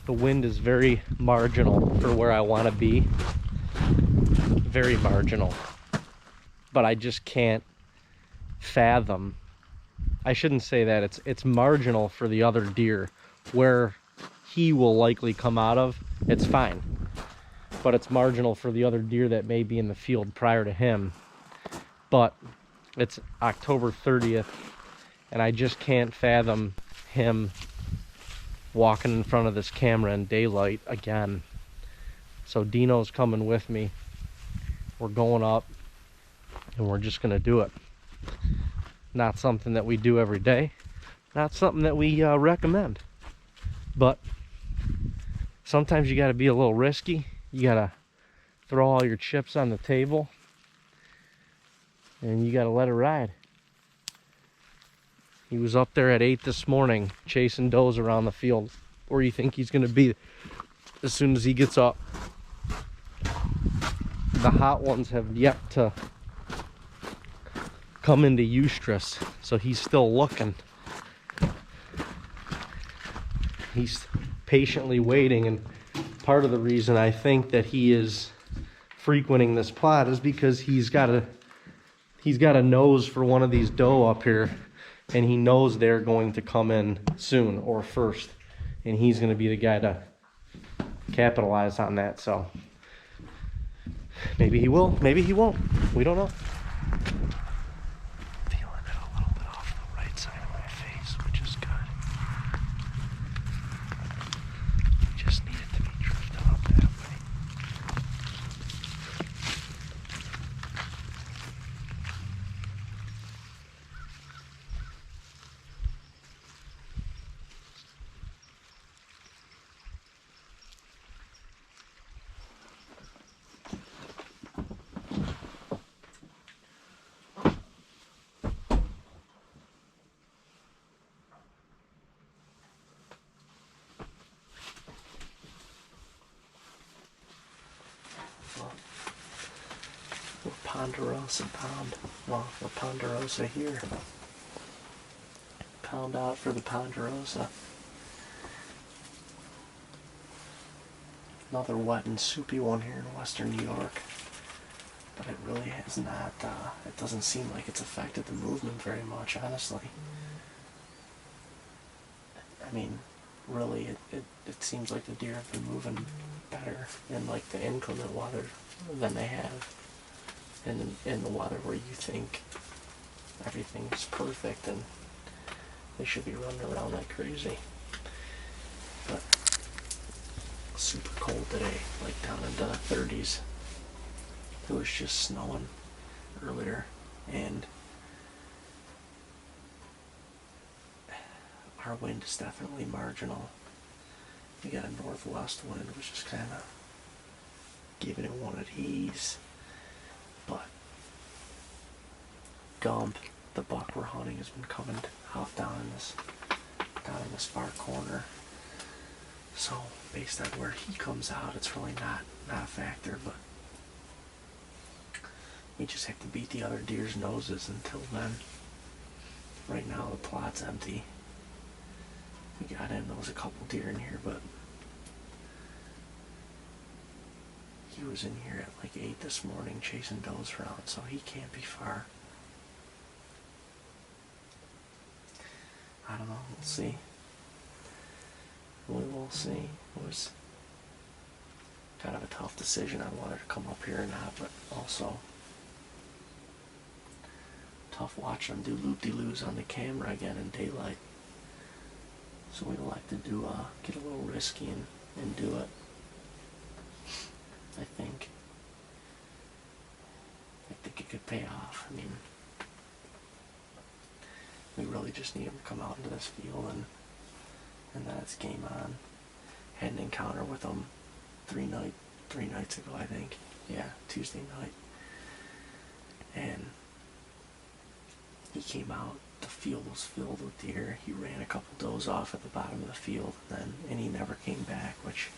The wind is very marginal for where I want to be. Very marginal. But I just can't fathom. I shouldn't say that. It's marginal for the other deer. Where he will likely come out of, it's fine. But it's marginal for the other deer that may be in the field prior to him. But it's October 30th, and I just can't fathom him walking in front of this camera in daylight again. So Dino's coming with me. We're going up, and we're just gonna do it. Not something that we do every day. Not something that we recommend. But sometimes you gotta be a little risky. You gotta throw all your chips on the table, and you gotta let it ride. He was up there at 8 this morning chasing does around the field. Where do you think he's gonna be as soon as he gets up? The hot ones have yet to come into estrus, so he's still looking. He's patiently waiting, and part of the reason I think that he is frequenting this plot is because he's got a nose for one of these doe up here, and he knows they're going to come in soon or first, and he's going to be the guy to capitalize on that. So maybe he will, maybe he won't. We don't know. Feeling it a little bit off the right side of my face, which is good. Just need it to be drifted up that way. We're Ponderosa pound. Well, we're Ponderosa here. Pound out for the Ponderosa. Another wet and soupy one here in western New York. But it really has not, it doesn't seem like it's affected the movement very much, honestly. I mean, really, it seems like the deer have been moving better in like the inclement weather than they have in the weather where you think everything's perfect and they should be running around like crazy. But super cold today, like down into the 30s. It was just snowing earlier, and our wind is definitely marginal. We got a northwest wind, which is kind of giving it one at ease. But Gump, the buck we're hunting, has been coming out down in this far corner. So based on where he comes out, it's really not a factor. But we just have to beat the other deer's noses until then. Right now the plot's empty. We got in, there was a couple deer in here, but he was in here at like 8 this morning chasing does around, so he can't be far. I don't know, we'll see. We will see. It was kind of a tough decision on whether to come up here or not, but also tough watching them do loop-de-loos on the camera again in daylight. So we like to do get a little risky and do it. I think it could pay off. I mean, we really just need him to come out into this field and then it's game on. Had an encounter with him three nights ago, I think. Yeah, Tuesday night. And he came out, the field was filled with deer. He ran a couple does off at the bottom of the field, and he never came back, which,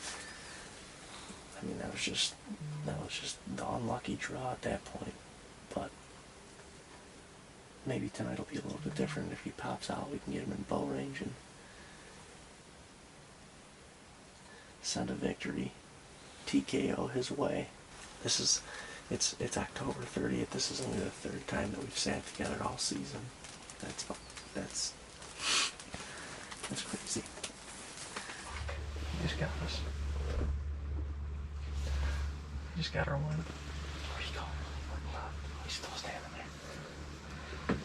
I mean, that was just the unlucky draw at that point. But maybe tonight will be a little bit different. If he pops out, we can get him in bow range, and send a victory TKO his way. It's October 30th. This is only the third time that we've sat together all season. That's crazy. He just got us. He just got our one. Where'd he go? He's still standing there.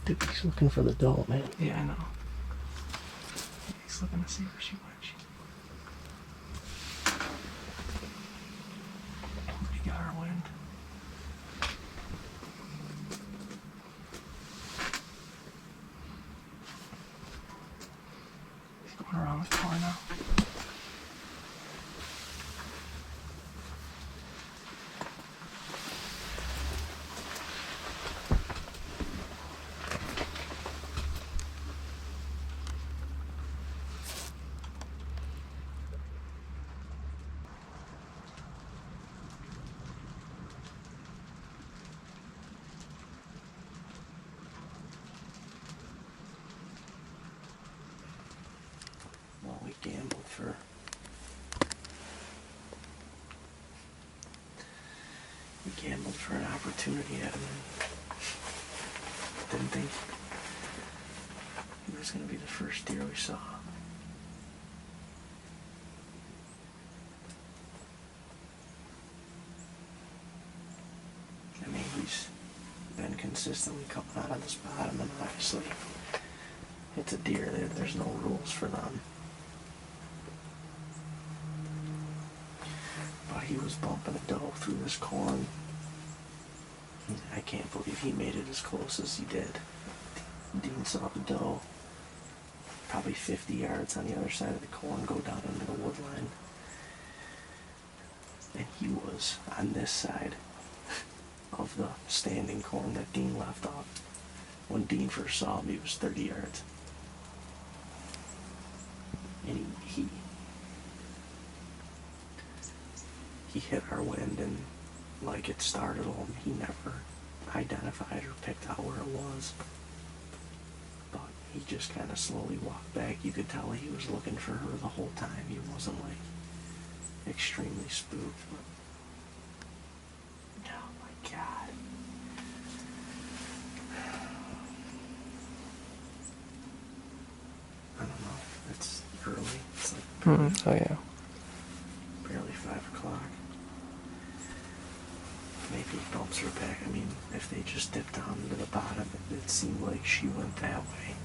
Dude, he's looking for the doll, man. Yeah, I know. He's looking to see where she went. He got our wind. He's going around the corner now. We gambled for an opportunity at him and didn't think he was going to be the first deer we saw. I mean, he's been consistently coming out of this bottom, and obviously it's a deer. There's no rules for them. But he was bumping a doe through this corn. I can't believe he made it as close as he did. Dean saw the doe probably 50 yards on the other side of the corn go down into the wood line. And he was on this side of the standing corn that Dean left off. When Dean first saw him, he was 30 yards. And he hit our wind, and like it startled him. He never identified or picked out where it was. But he just kind of slowly walked back. You could tell he was looking for her the whole time. He wasn't like extremely spooked. But oh my God. I don't know. It's early. It's like Oh yeah. barely 5 o'clock. Maybe he bumps her back. I mean, if they just dipped down to the bottom, it seemed like she went that way.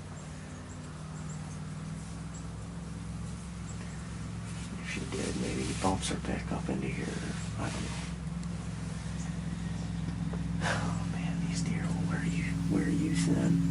If she did, maybe he bumps her back up into here. I don't know. Oh man, these deer will wear you thin.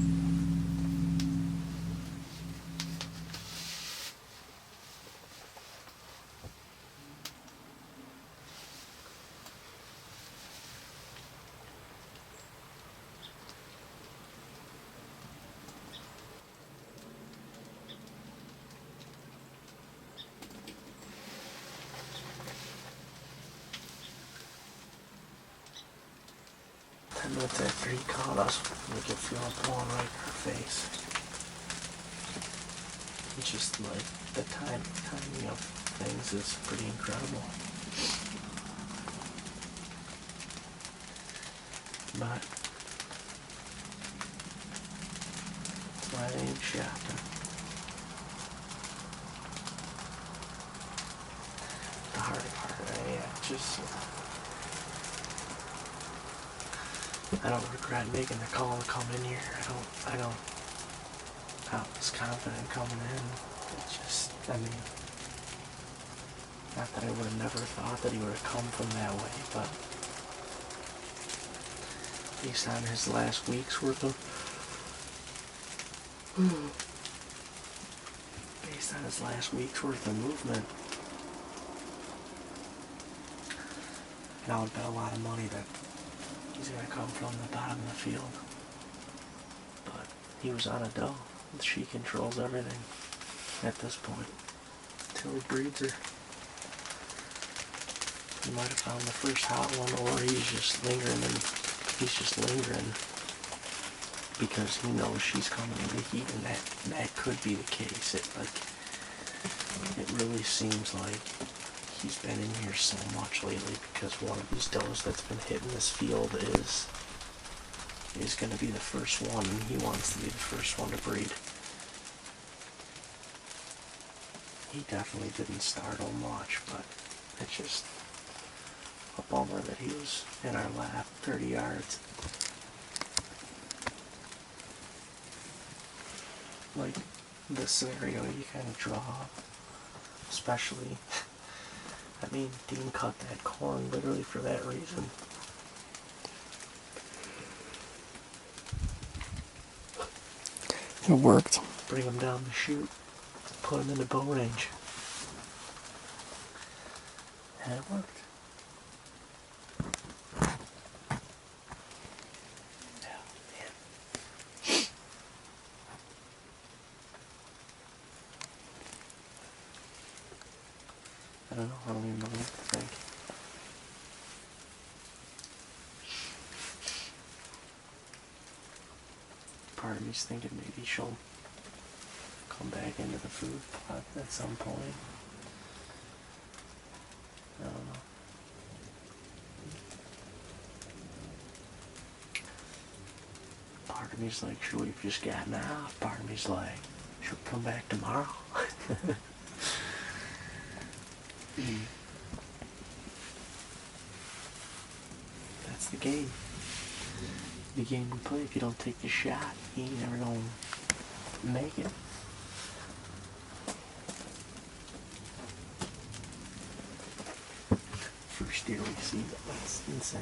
Minutes after he caught us, we could feel him pulling right in our face. It's just like the timing of things is pretty incredible. But that's why I ain't shafting. The hard part, I don't regret making the call to come in here. I was confident coming in. It's just, I mean, not that I would have never thought that he would have come from that way, but based on his last week's worth of, movement, and I would bet a lot of money that he's going to come from the bottom of the field. But he was on a doe. She controls everything at this point. Until he breeds her. He might have found the first hot one, or he's just lingering. because he knows she's coming into heat, and that could be the case. It really seems like he's been in here so much lately because one of these does that's been hitting this field is going to be the first one, and he wants to be the first one to breed. He definitely didn't startle much, but it's just a bummer that he was in our lap 30 yards. Like, this scenario you kind of draw up, especially, I mean, Dean cut that corn literally for that reason. It worked. Bring him down the chute, put him in the bow range. And it worked. Yeah, man. I don't know, I don't even know what to think. Part of me's thinking maybe she'll come back into the food plot at some point. I don't know. Part of me's like, should we have just gotten off? Part of me's like, she'll come back tomorrow. That's the game. The game we play. If you don't take the shot, you ain't never gonna make it. First year we see that. That's insane.